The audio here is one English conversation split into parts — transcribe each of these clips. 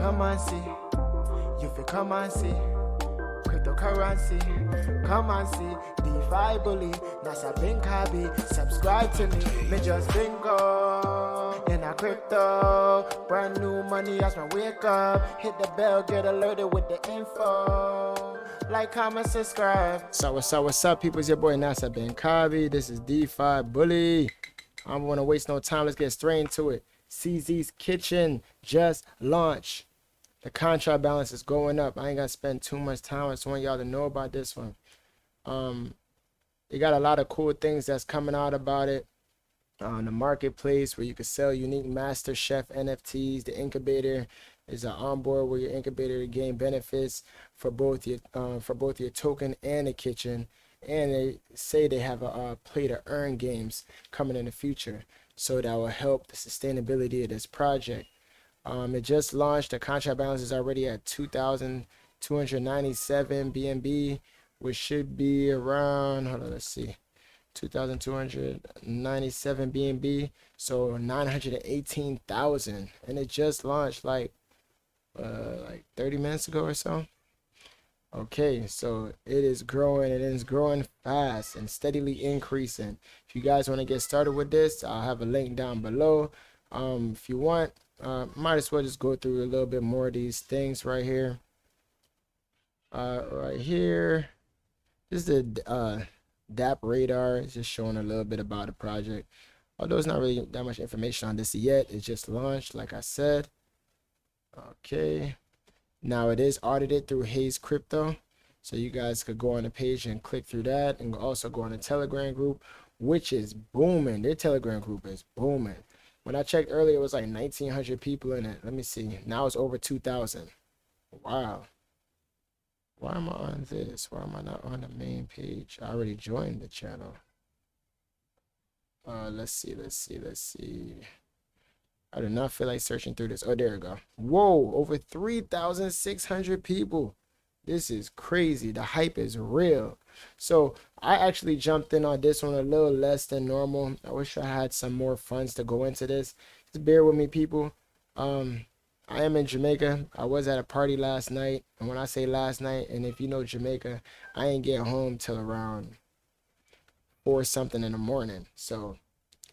come and see. You feel come and see. Cryptocurrency, come and see. Defi bully, Nasa Binkabi. Subscribe to me, me just bingo. In a crypto, brand new money as my wake up. Hit the bell, get alerted with the info. Like, comment, subscribe. So what's up, people? It's your boy Nasa Binkabi. This is Defi bully. I don't want to waste no time. Let's get straight into it. CZ's Kitchen just launched. The contract balance is going up. I ain't gonna spend too much time. I just want y'all to know about this one. They got a lot of cool things that's coming out about it on the marketplace where you can sell unique master chef NFTs. The incubator is an onboard where your incubator to gain benefits for both your token and the kitchen. And they say they have a play to earn games coming in the future, so that will help the sustainability of this project. It just launched. The contract balance is already at 2,297 BNB, which should be around, hold on, let's see, 2,297 BNB, so 918,000, and it just launched like 30 minutes ago or so. Okay, so it is growing, and it is growing fast and steadily increasing. If you guys want to get started with this, I'll have a link down below. If you want, might as well just go through a little bit more of these things right here. Right here, this is the DAP radar. It's just showing a little bit about the project. Although it's not really that much information on this yet. It just launched, like I said. Okay. Now it is audited through Hayes Crypto. So you guys could go on the page and click through that, and also go on the Telegram group, which is booming. Their Telegram group is booming. When I checked earlier, it was like 1,900 people in it. Let me see. Now it's over 2,000. Wow. Why am I on this? Why am I not on the main page? I already joined the channel. Let's see. I do not feel like searching through this. Oh, there we go. Whoa, over 3,600 people. This is crazy. The hype is real. So I actually jumped in on this one a little less than normal. I wish I had some more funds to go into this. Just bear with me, people. I am in Jamaica. I was at a party last night. And when I say last night, and if you know Jamaica, I ain't get home till around 4 something in the morning. So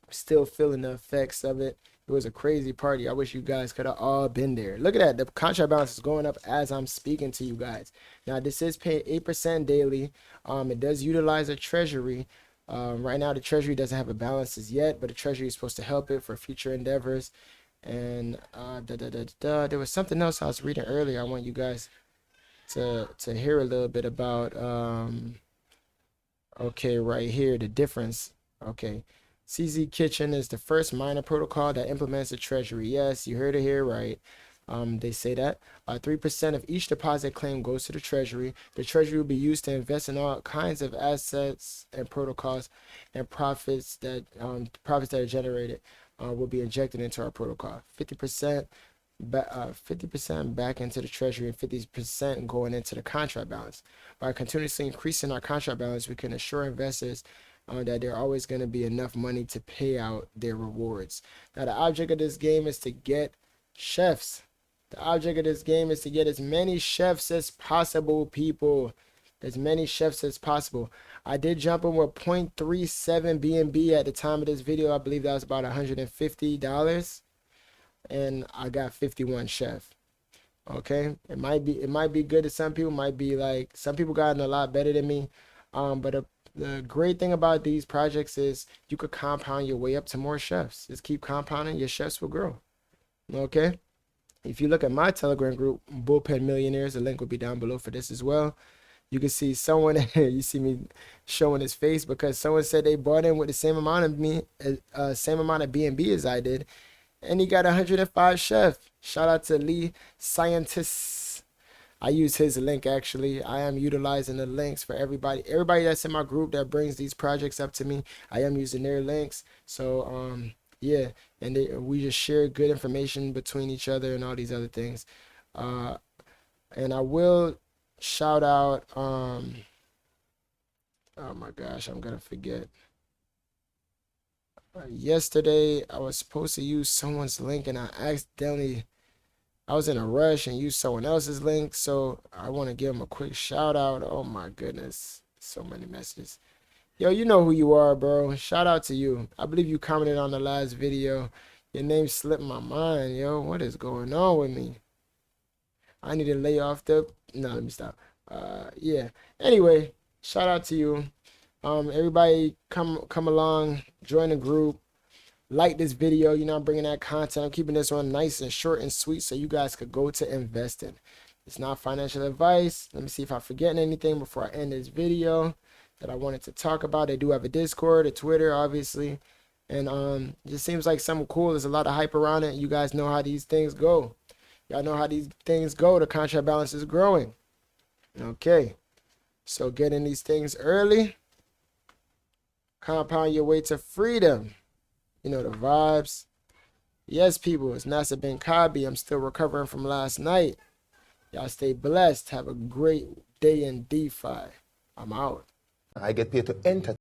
I'm still feeling the effects of it. It was a crazy party. I wish you guys could have all been there. Look at that. The contract balance is going up as I'm speaking to you guys. Now, this is paying 8% daily. It does utilize a treasury. Right now, the treasury doesn't have a balance as yet, but the treasury is supposed to help it for future endeavors. And there was something else I was reading earlier. I want you guys to hear a little bit about. Okay, right here, the difference. Okay. CZ Kitchen is the first miner protocol that implements the treasury. Yes, you heard it here right. They say that 3% of each deposit claim goes to the treasury. The treasury will be used to invest in all kinds of assets and protocols, and profits that are generated will be injected into our protocol. 50% back into the treasury, and 50% going into the contract balance. By continuously increasing our contract balance, we can assure investors that there always going to be enough money to pay out their rewards. Now, the object of this game is to get chefs. The object of this game is to get as many chefs as possible, people. As many chefs as possible. I did jump in with 0.37 BNB at the time of this video. I believe that was about $150. And I got 51 chef. Okay. It might be good to some people. Might be like, some people gotten a lot better than me. But the great thing about these projects is you could compound your way up to more chefs. Just keep compounding, your chefs will grow. Okay. If you look at my Telegram group, Bullpen Millionaires, the link will be down below for this as well. You can see someone, you see me showing his face because someone said they bought in with the same amount of BNB as I did, and he got 105 chef. Shout out to Lee Scientists. I use his link actually. I am utilizing the links for everybody that's in my group that brings these projects up to me. I am using their links. So yeah, and we just share good information between each other and all these other things. And I will shout out oh my gosh, I'm gonna forget. Yesterday I was supposed to use someone's link and I accidentally I was in a rush and used someone else's link, so I want to give them a quick shout out. Oh my goodness, so many messages. Yo, you know who you are, bro. Shout out to you. I believe you commented on the last video. Your name slipped my mind, yo. What is going on with me? I need to lay off the... No, let me stop. Yeah. Anyway, shout out to you. Everybody come along, join the group, like this video. You know, I'm bringing that content. I'm keeping this one nice and short and sweet so you guys could go to investing. It's not financial advice. Let me see if I'm forgetting anything before I end this video that I wanted to talk about. They do have a Discord, a Twitter, obviously. And it just seems like something cool. There's a lot of hype around it. You guys know how these things go. Y'all know how these things go. The contract balance is growing. Okay. So get in these things early. Compound your way to freedom. You know the vibes. Yes, people, it's Nasser Ben Kabi. I'm still recovering from last night. Y'all stay blessed. Have a great day in DeFi. I'm out. I get paid to enter.